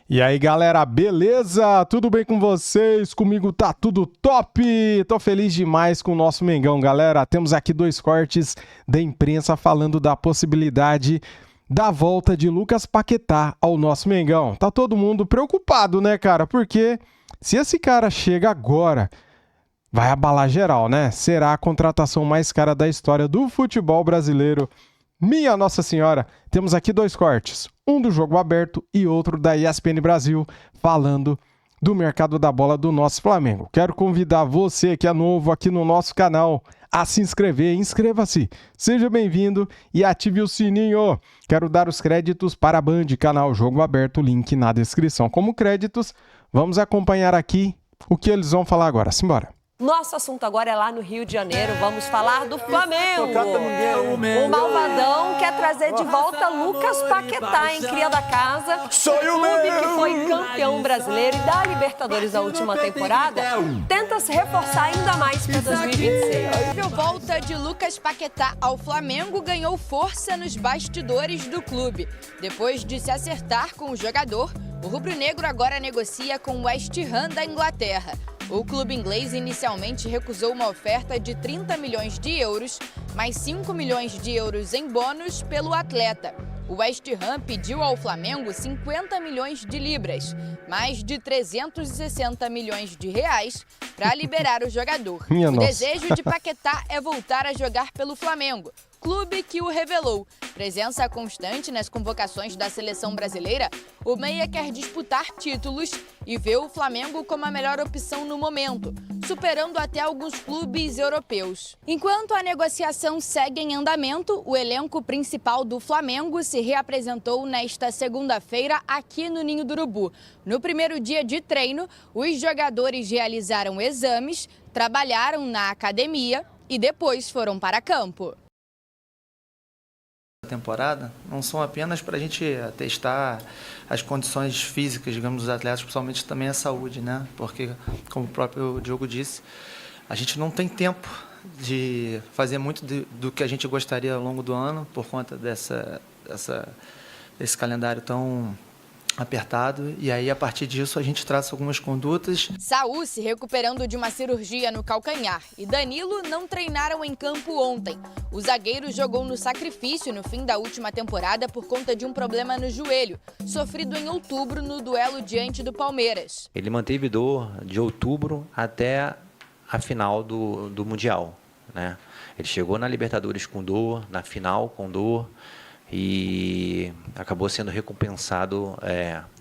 E aí, galera, beleza? Tudo bem com vocês? Comigo tá tudo top! Tô feliz demais com o nosso Mengão, galera. Temos aqui 2 cortes da imprensa falando da possibilidade da volta de Lucas Paquetá ao nosso Mengão. Tá todo mundo preocupado, né, cara? Porque se esse cara chega agora, vai abalar geral, né? Será a contratação mais cara da história do futebol brasileiro. Minha Nossa Senhora, temos aqui 2 cortes, um do Jogo Aberto e outro da ESPN Brasil, falando do mercado da bola do nosso Flamengo. Quero convidar você que é novo aqui no nosso canal a se inscrever, inscreva-se, seja bem-vindo e ative o sininho. Quero dar os créditos para a Band, canal Jogo Aberto, link na descrição. Como créditos, vamos acompanhar aqui o que eles vão falar agora. Simbora! Nosso assunto agora é lá no Rio de Janeiro, vamos falar do Flamengo. O Malvadão quer trazer de volta Lucas Paquetá, em cria da casa. O clube que foi campeão brasileiro e da Libertadores na última temporada tenta se reforçar ainda mais para 2026. A volta de Lucas Paquetá ao Flamengo ganhou força nos bastidores do clube. Depois de se acertar com o jogador, o rubro-negro agora negocia com o West Ham da Inglaterra. O clube inglês inicialmente recusou uma oferta de 30 milhões de euros, mais 5 milhões de euros em bônus pelo atleta. O West Ham pediu ao Flamengo 50 milhões de libras, mais de 360 milhões de reais, para liberar o jogador. O desejo de Paquetá é voltar a jogar pelo Flamengo, clube que o revelou. Presença constante nas convocações da seleção brasileira, o meia quer disputar títulos e vê o Flamengo como a melhor opção no momento, superando até alguns clubes europeus. Enquanto a negociação segue em andamento, o elenco principal do Flamengo se reapresentou nesta segunda-feira aqui no Ninho do Urubu. No primeiro dia de treino, os jogadores realizaram exames, trabalharam na academia e depois foram para campo. Temporada não são apenas para a gente testar as condições físicas, digamos, dos atletas, principalmente também a saúde, né? Porque, como o próprio Diogo disse, a gente não tem tempo de fazer muito do que a gente gostaria ao longo do ano por conta desse calendário tão apertado, e aí a partir disso a gente traça algumas condutas. Saúl se recuperando de uma cirurgia no calcanhar e Danilo não treinaram em campo ontem. O zagueiro jogou no sacrifício no fim da última temporada por conta de um problema no joelho, sofrido em outubro no duelo diante do Palmeiras. Ele manteve dor de outubro até a final do Mundial, né? Ele chegou na Libertadores com dor, na final com dor, e acabou sendo recompensado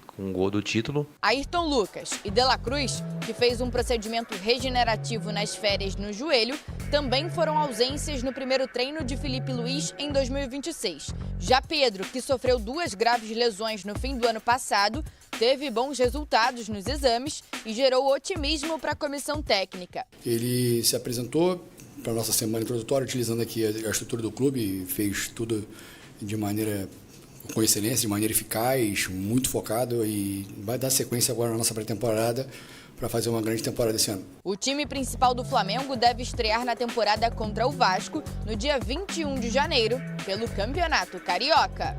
com um gol do título. Ayrton Lucas e De La Cruz, que fez um procedimento regenerativo nas férias no joelho, também foram ausências no primeiro treino de Felipe Luiz em 2026. Já Pedro, que sofreu 2 graves lesões no fim do ano passado, teve bons resultados nos exames e gerou otimismo para a comissão técnica. Ele se apresentou para a nossa semana introdutória, utilizando aqui a estrutura do clube, fez tudo com excelência, de maneira eficaz, muito focado, e vai dar sequência agora na nossa pré-temporada para fazer uma grande temporada esse ano. O time principal do Flamengo deve estrear na temporada contra o Vasco no dia 21 de janeiro, pelo Campeonato Carioca.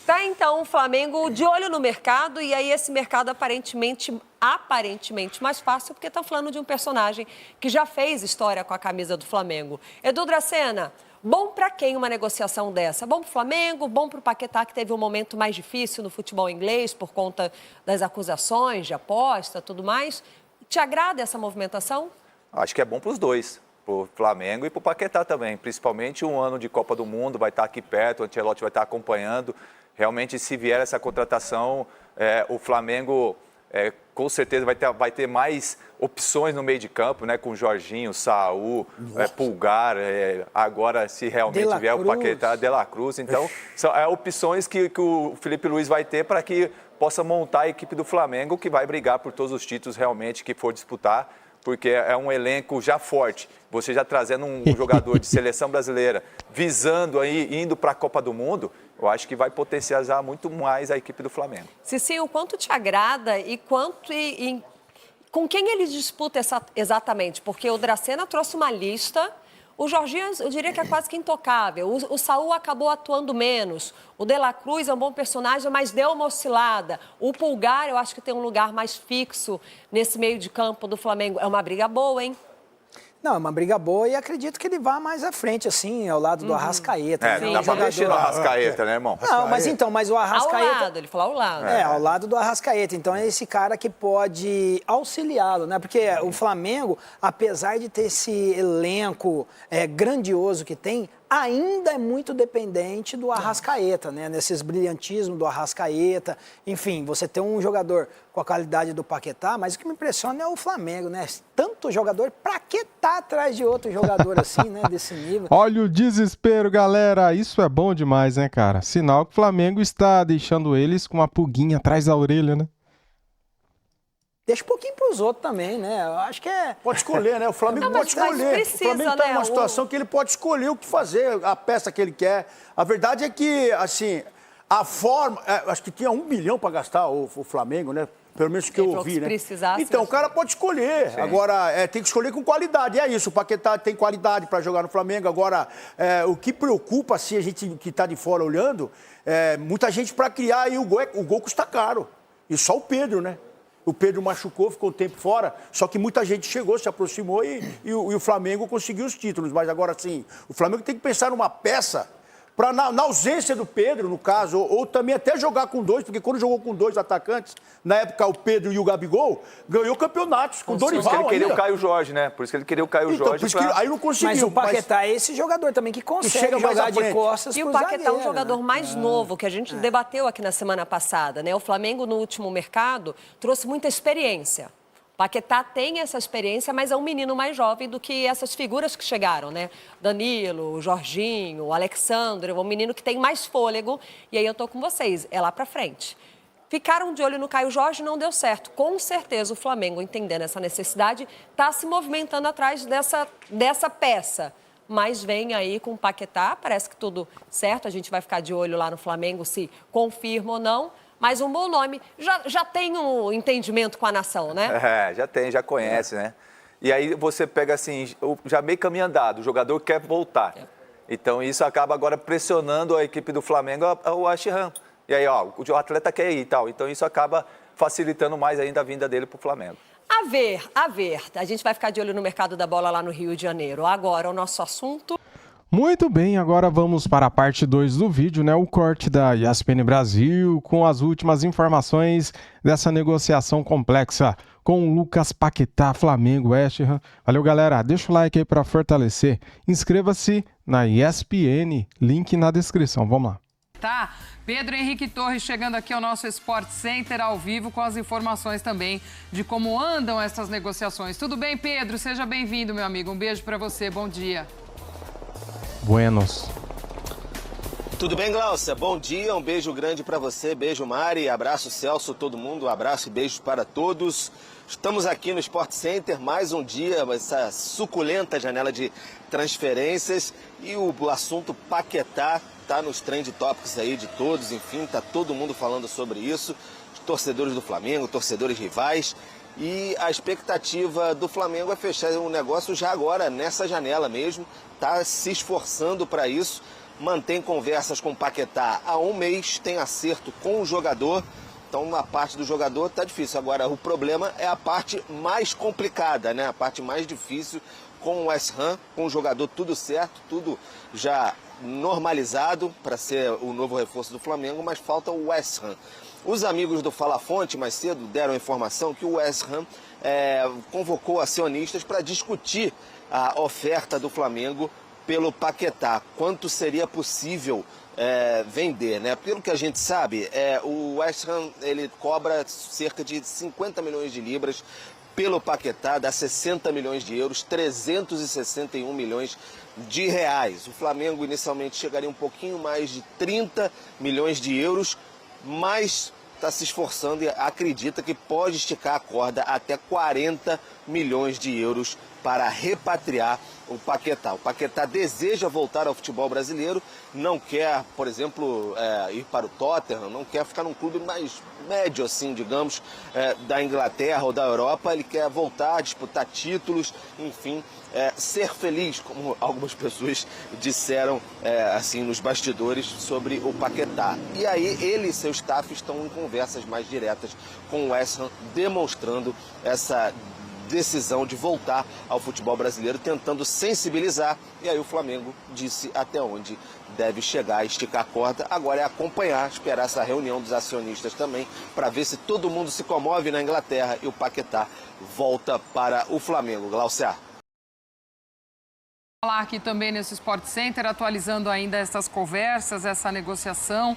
Tá, então, o Flamengo de olho no mercado, e aí esse mercado aparentemente mais fácil, porque tá falando de um personagem que já fez história com a camisa do Flamengo. Edu Dracena, bom para quem uma negociação dessa? Bom para o Flamengo, bom para o Paquetá, que teve um momento mais difícil no futebol inglês por conta das acusações de aposta, tudo mais. Te agrada essa movimentação? Acho que é bom para os dois, para o Flamengo e para o Paquetá também. Principalmente um ano de Copa do Mundo, vai estar aqui perto, o Ancelotti vai estar acompanhando. Realmente, se vier essa contratação, o Flamengo com certeza vai ter mais opções no meio de campo, né? Com Jorginho, Saúl, Pulgar, agora se realmente vier o Paquetá, De La Cruz. Então, são opções que o Felipe Luiz vai ter para que possa montar a equipe do Flamengo, que vai brigar por todos os títulos realmente que for disputar, porque é um elenco já forte. Você já trazendo um jogador de seleção brasileira, visando aí, indo para a Copa do Mundo, eu acho que vai potencializar muito mais a equipe do Flamengo. Cicinho, o quanto te agrada e com quem ele disputa exatamente? Porque o Dracena trouxe uma lista O Jorginho, eu diria que é quase que intocável. O Saúl acabou atuando menos. O De La Cruz é um bom personagem, mas deu uma oscilada. O Pulgar, eu acho que tem um lugar mais fixo nesse meio de campo do Flamengo. É uma briga boa, hein? Não, é uma briga boa e acredito que ele vá mais à frente, assim, ao lado do Arrascaeta. Não dá pra mexer no Arrascaeta, né, irmão? Não, mas o Arrascaeta... Ao lado, ele falou ao lado. Ao lado do Arrascaeta. Então é esse cara que pode auxiliá-lo, né? Porque o Flamengo, apesar de ter esse elenco grandioso que tem, ainda é muito dependente do Arrascaeta, né? Nesses brilhantismos do Arrascaeta. Enfim, você tem um jogador com a qualidade do Paquetá, mas o que me impressiona é o Flamengo, né? Tanto jogador, pra que tá atrás de outro jogador assim, né? Desse nível. Olha o desespero, galera. Isso é bom demais, né, cara? Sinal que o Flamengo está deixando eles com uma pulguinha atrás da orelha, né? Deixa um pouquinho pros outros também, né? Eu acho que Pode escolher, né? O Flamengo pode escolher. Precisa, o Flamengo está né? numa situação que ele pode escolher o que fazer, a peça que ele quer. A verdade é que, assim, a forma... acho que tinha 1 bilhão para gastar o Flamengo, né? Pelo menos que eu ouvi, né? Então, o cara pode escolher. Sim. Agora, tem que escolher com qualidade. É isso, o Paquetá tem qualidade para jogar no Flamengo. Agora, o que preocupa, assim, a gente que está de fora olhando, muita gente para criar aí o gol custa caro. E só o Pedro, né? O Pedro machucou, ficou um tempo fora, só que muita gente chegou, se aproximou e o Flamengo conseguiu os títulos. Mas agora sim, o Flamengo tem que pensar numa peça para na ausência do Pedro, no caso, ou também até jogar com 2, porque quando jogou com 2 atacantes, na época o Pedro e o Gabigol, ganhou campeonatos com Dorival. Por isso que ele queria ainda. o Caio Jorge, né? Por isso que ele queria o Caio Jorge. Aí não conseguiu. Mas o Paquetá é esse jogador também que consegue jogar de costas E pro o Paquetá é um zagueiro, jogador né? mais novo, que a gente debateu aqui na semana passada, né? O Flamengo, no último mercado, trouxe muita experiência. O Paquetá tem essa experiência, mas é um menino mais jovem do que essas figuras que chegaram, né? Danilo, o Jorginho, o Alexandre, um menino que tem mais fôlego. E aí eu tô com vocês, é lá pra frente. Ficaram de olho no Caio Jorge, não deu certo. Com certeza o Flamengo, entendendo essa necessidade, está se movimentando atrás dessa peça. Mas vem aí com o Paquetá, parece que tudo certo. A gente vai ficar de olho lá no Flamengo se confirma ou não. Mas um bom nome, já tem um entendimento com a nação, né? Já tem, já conhece, né? E aí você pega assim, já meio caminho andado, o jogador quer voltar. Então isso acaba agora pressionando a equipe do Flamengo ao West Ham. E aí, o atleta quer ir e tal. Então isso acaba facilitando mais ainda a vinda dele para o Flamengo. A ver. A gente vai ficar de olho no mercado da bola lá no Rio de Janeiro. Agora, o nosso assunto... Muito bem, agora vamos para a parte 2 do vídeo, né? O corte da ESPN Brasil com as últimas informações dessa negociação complexa com o Lucas Paquetá, Flamengo, West Ham. Valeu, galera. Deixa o like aí para fortalecer. Inscreva-se na ESPN, link na descrição. Vamos lá. Tá, Pedro Henrique Torres chegando aqui ao nosso Sport Center ao vivo com as informações também de como andam essas negociações. Tudo bem, Pedro? Seja bem-vindo, meu amigo. Um beijo para você. Bom dia. Buenos. Tudo bem, Glaucia? Bom dia, um beijo grande para você, beijo Mari, abraço Celso, todo mundo, abraço e beijos para todos. Estamos aqui no Sport Center, mais um dia, essa suculenta janela de transferências e o assunto Paquetá está nos trend topics aí de todos, enfim, está todo mundo falando sobre isso, torcedores do Flamengo, torcedores rivais. E a expectativa do Flamengo é fechar um negócio já agora, nessa janela mesmo. Está se esforçando para isso, mantém conversas com o Paquetá há um mês, tem acerto com o jogador. Então, a parte do jogador está difícil. Agora, o problema é a parte mais complicada, né? A parte mais difícil com o West Ham, com o jogador tudo certo, tudo já normalizado para ser o novo reforço do Flamengo, mas falta o West Ham. Os amigos do Fala Fonte, mais cedo, deram a informação que o West Ham convocou acionistas para discutir a oferta do Flamengo pelo Paquetá. Quanto seria possível vender, né? Pelo que a gente sabe, o West Ham ele cobra cerca de 50 milhões de libras pelo Paquetá, dá 60 milhões de euros, 361 milhões de reais. O Flamengo inicialmente chegaria um pouquinho mais de 30 milhões de euros, mas está se esforçando e acredita que pode esticar a corda até 40 milhões de euros para repatriar o Paquetá. O Paquetá deseja voltar ao futebol brasileiro, não quer, por exemplo, ir para o Tottenham, não quer ficar num clube mais médio, assim, digamos, da Inglaterra ou da Europa. Ele quer voltar, disputar títulos, enfim, ser feliz, como algumas pessoas disseram assim nos bastidores sobre o Paquetá. E aí ele e seu staff estão em conversas mais diretas com o West Ham, demonstrando essa decisão de voltar ao futebol brasileiro, tentando sensibilizar. E aí o Flamengo disse até onde deve chegar, esticar a corda. Agora é acompanhar, esperar essa reunião dos acionistas também, para ver se todo mundo se comove na Inglaterra e o Paquetá volta para o Flamengo. Glaucia. Falar aqui também nesse Sport Center, atualizando ainda essas conversas, essa negociação.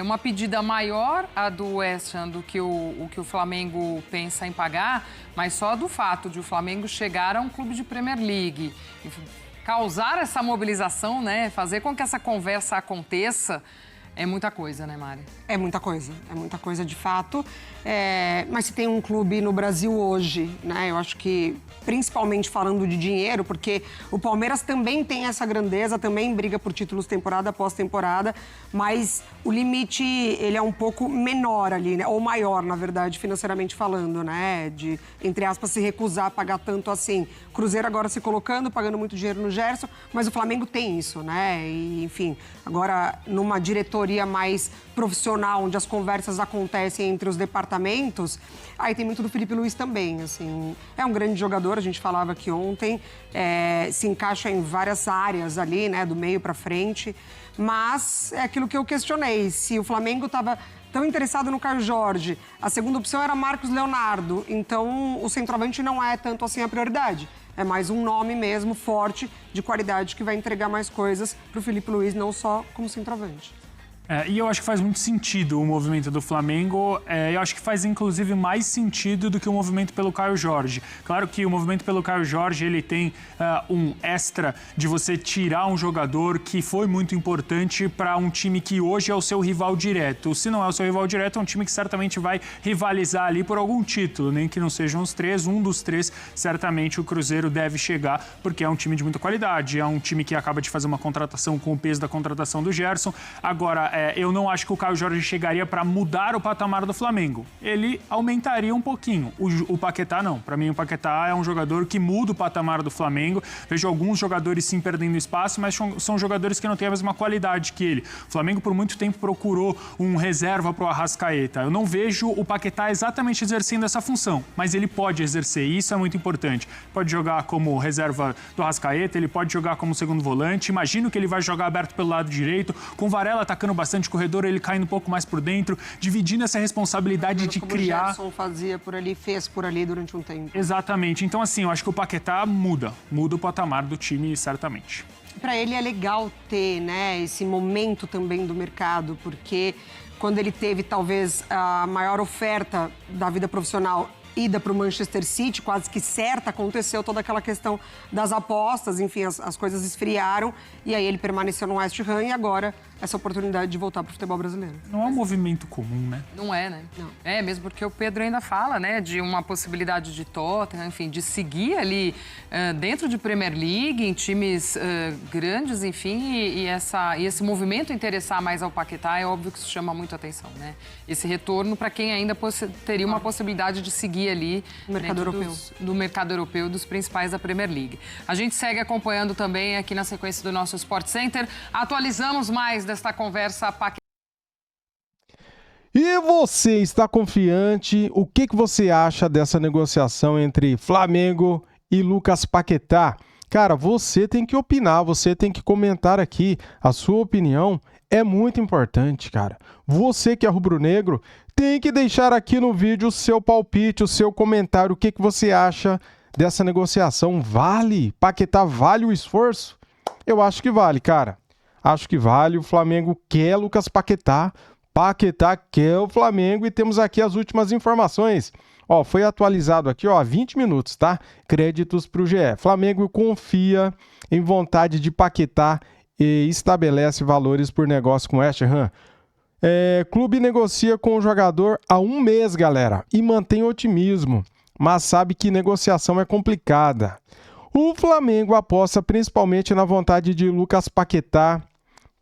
Uma pedida maior a do West Ham do que o que o Flamengo pensa em pagar, mas só do fato de o Flamengo chegar a um clube de Premier League e causar essa mobilização, né, fazer com que essa conversa aconteça, é muita coisa, né, Mari? É muita coisa de fato. Mas se tem um clube no Brasil hoje, né, eu acho que principalmente falando de dinheiro, porque o Palmeiras também tem essa grandeza, também briga por títulos temporada após temporada, mas o limite, ele é um pouco menor ali, né, ou maior, na verdade, financeiramente falando, né, de, entre aspas, se recusar a pagar tanto assim. Cruzeiro agora se colocando, pagando muito dinheiro no Gerson, mas o Flamengo tem isso, né, e, enfim, agora numa diretoria mais profissional, onde as conversas acontecem entre os departamentos, aí tem muito do Felipe Luiz também, assim, é um grande jogador, a gente falava aqui ontem, se encaixa em várias áreas ali, né, do meio para frente, mas é aquilo que eu questionei, se o Flamengo estava tão interessado no Caio Jorge, a segunda opção era Marcos Leonardo, então o centroavante não é tanto assim a prioridade. É mais um nome mesmo, forte, de qualidade, que vai entregar mais coisas para o Felipe Luiz, não só como centroavante. E eu acho que faz muito sentido o movimento do Flamengo. Eu acho que faz, inclusive, mais sentido do que o movimento pelo Caio Jorge. Claro que o movimento pelo Caio Jorge, ele tem um extra de você tirar um jogador que foi muito importante para um time que hoje é o seu rival direto. Se não é o seu rival direto, é um time que certamente vai rivalizar ali por algum título, nem que não sejam os três. Um dos três, certamente, o Cruzeiro deve chegar, porque é um time de muita qualidade. É um time que acaba de fazer uma contratação com o peso da contratação do Gerson. Agora, eu não acho que o Caio Jorge chegaria para mudar o patamar do Flamengo. Ele aumentaria um pouquinho. O Paquetá não. Para mim, o Paquetá é um jogador que muda o patamar do Flamengo. Vejo alguns jogadores sim perdendo espaço, mas são jogadores que não têm a mesma qualidade que ele. O Flamengo, por muito tempo, procurou um reserva para o Arrascaeta. Eu não vejo o Paquetá exatamente exercendo essa função, mas ele pode exercer, e isso é muito importante. Pode jogar como reserva do Arrascaeta, ele pode jogar como segundo volante. Imagino que ele vai jogar aberto pelo lado direito, com o Varela atacando bastante corredor, ele caindo um pouco mais por dentro, dividindo essa responsabilidade de criar. O Gerson fazia por ali, fez por ali durante um tempo. Exatamente. Então, assim, eu acho que o Paquetá muda o patamar do time, certamente. Para ele é legal ter, né, esse momento também do mercado, porque quando ele teve talvez a maior oferta da vida profissional, ida para o Manchester City, quase que certa, aconteceu toda aquela questão das apostas, enfim, as coisas esfriaram, e aí ele permaneceu no West Ham e agora essa oportunidade de voltar para o futebol brasileiro. Não é um movimento comum, né? Não é, né? Não. Mesmo porque o Pedro ainda fala, né, de uma possibilidade de Tottenham, enfim, de seguir ali dentro de Premier League, em times grandes, enfim, e esse movimento interessar mais ao Paquetá, é óbvio que isso chama muito atenção, né? Esse retorno para quem ainda teria uma possibilidade de seguir ali no mercado europeu. Do mercado europeu, dos principais da Premier League. A gente segue acompanhando também aqui na sequência do nosso Sport Center. Atualizamos mais desta conversa. E você está confiante? O que você acha dessa negociação entre Flamengo e Lucas Paquetá? Cara, você tem que opinar, você tem que comentar aqui. A sua opinião é muito importante, cara. Você que é rubro-negro tem que deixar aqui no vídeo o seu palpite, o seu comentário. O que você acha dessa negociação? Vale? Paquetá vale o esforço? Eu acho que vale, cara. Acho que vale. O Flamengo quer Lucas Paquetá. Paquetá quer o Flamengo. E temos aqui as últimas informações. Foi atualizado aqui, há 20 minutos, tá? Créditos para o GE. Flamengo confia em vontade de Paquetá e estabelece valores por negócio com West Ham. Clube negocia com o jogador há 1 mês, galera, e mantém otimismo, mas sabe que negociação é complicada. O Flamengo aposta principalmente na vontade de Lucas Paquetá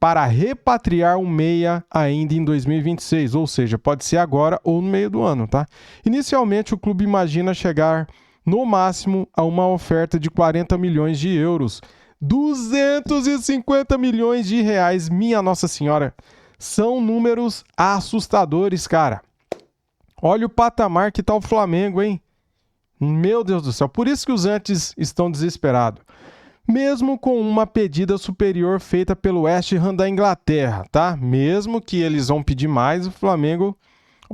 para repatriar o meia ainda em 2026, ou seja, pode ser agora ou no meio do ano, tá? Inicialmente, o clube imagina chegar no máximo a uma oferta de 40 milhões de euros, 250 milhões de reais, minha Nossa Senhora. São números assustadores, cara. Olha o patamar que tá o Flamengo, hein? Meu Deus do céu, por isso que os antes estão desesperados. Mesmo com uma pedida superior feita pelo West Ham da Inglaterra, tá? Mesmo que eles vão pedir mais, o Flamengo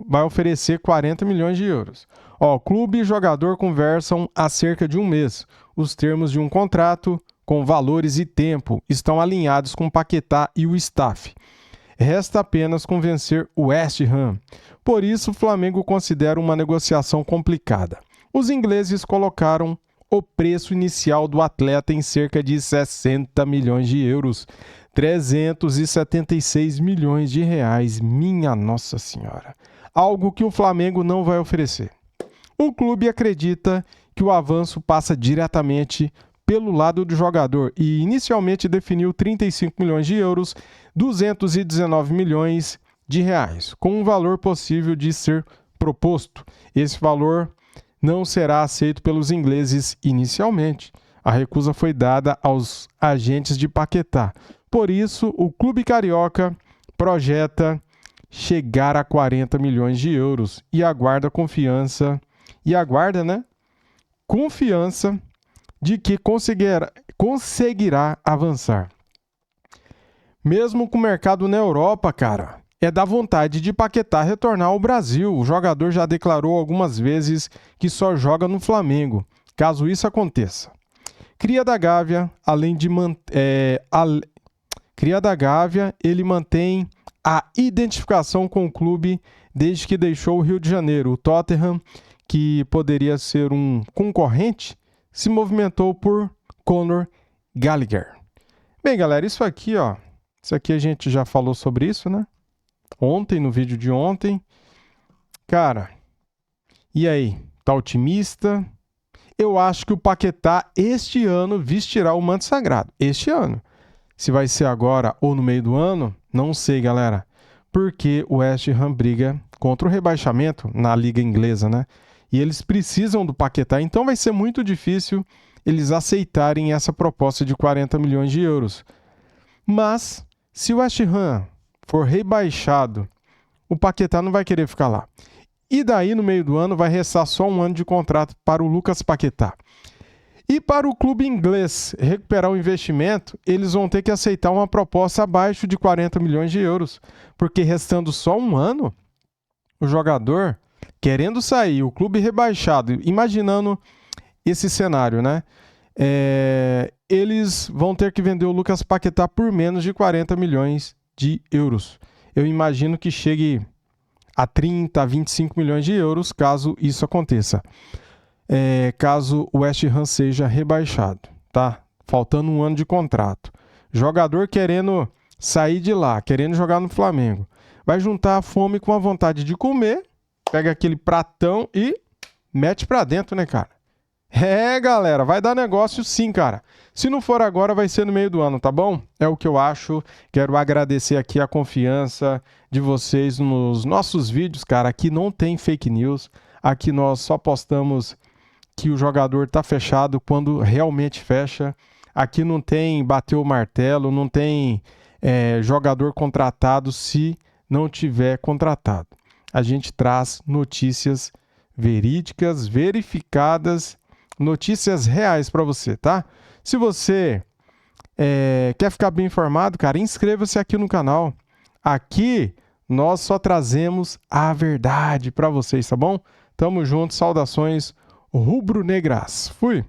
vai oferecer 40 milhões de euros. Ó, clube e jogador conversam há cerca de um mês. Os termos de um contrato, com valores e tempo, estão alinhados com Paquetá e o staff. Resta apenas convencer o West Ham. Por isso, o Flamengo considera uma negociação complicada. Os ingleses colocaram o preço inicial do atleta em cerca de 60 milhões de euros, 376 milhões de reais, minha Nossa Senhora. Algo que o Flamengo não vai oferecer. O clube acredita que o avanço passa diretamente pelo lado do jogador e inicialmente definiu 35 milhões de euros, 219 milhões de reais, com um valor possível de ser proposto. Esse valor não será aceito pelos ingleses inicialmente. A recusa foi dada aos agentes de Paquetá. Por isso, o clube carioca projeta chegar a 40 milhões de euros e aguarda confiança de que conseguirá avançar. Mesmo com o mercado na Europa, cara, é da vontade de Paquetá retornar ao Brasil. O jogador já declarou algumas vezes que só joga no Flamengo, caso isso aconteça. Cria da Gávea, ele mantém a identificação com o clube desde que deixou o Rio de Janeiro. O Tottenham, que poderia ser um concorrente, se movimentou por Conor Gallagher. Bem, galera, isso aqui a gente já falou sobre isso, né? Ontem, no vídeo de ontem. Cara, e aí? Tá otimista? Eu acho que o Paquetá este ano vestirá o manto sagrado. Este ano. Se vai ser agora ou no meio do ano, não sei, galera. Porque o West Ham briga contra o rebaixamento na liga inglesa, né? E eles precisam do Paquetá, então vai ser muito difícil eles aceitarem essa proposta de 40 milhões de euros. Mas, se o West Ham for rebaixado, o Paquetá não vai querer ficar lá. E daí, no meio do ano, vai restar só um ano de contrato para o Lucas Paquetá. E para o clube inglês recuperar o investimento, eles vão ter que aceitar uma proposta abaixo de 40 milhões de euros. Porque restando só um ano, o jogador querendo sair, o clube rebaixado, imaginando esse cenário, né? Eles vão ter que vender o Lucas Paquetá por menos de 40 milhões de euros. Eu imagino que chegue a 30, a 25 milhões de euros, caso isso aconteça. Caso o West Ham seja rebaixado, tá? Faltando um ano de contrato. Jogador querendo sair de lá, querendo jogar no Flamengo. Vai juntar a fome com a vontade de comer, pega aquele pratão e mete pra dentro, né, cara? Galera, vai dar negócio sim, cara. Se não for agora, vai ser no meio do ano, tá bom? É o que eu acho. Quero agradecer aqui a confiança de vocês nos nossos vídeos, cara. Aqui não tem fake news. Aqui nós só postamos que o jogador tá fechado quando realmente fecha. Aqui não tem bater o martelo, não tem jogador contratado se não tiver contratado. A gente traz notícias verídicas, verificadas, notícias reais para você, tá? Se você quer ficar bem informado, cara, inscreva-se aqui no canal. Aqui nós só trazemos a verdade para vocês, tá bom? Tamo junto, saudações rubro-negras. Fui!